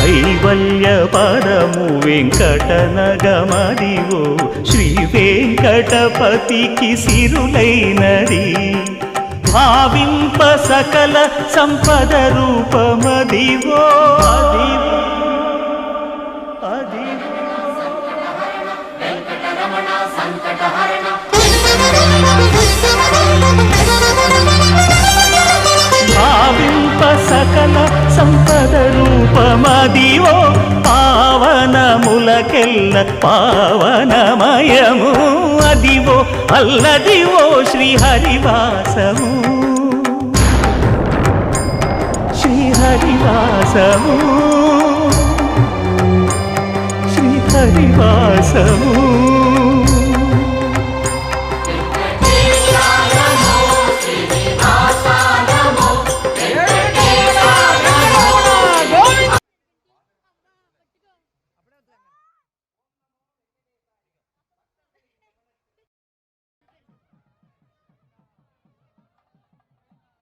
కైవల్య పదము వెంకటనగమదివో శ్రీ వెంకటపతికి సిరులైనది భావింప సకల సంపద రూపమదివో అదివో భావింప సకల సంపద రూపమదివో పావనములకెల్ల పావనమయము అదివో అల్లదివో శ్రీహరివాసము శ్రీహరివాసము శ్రీహరివాసము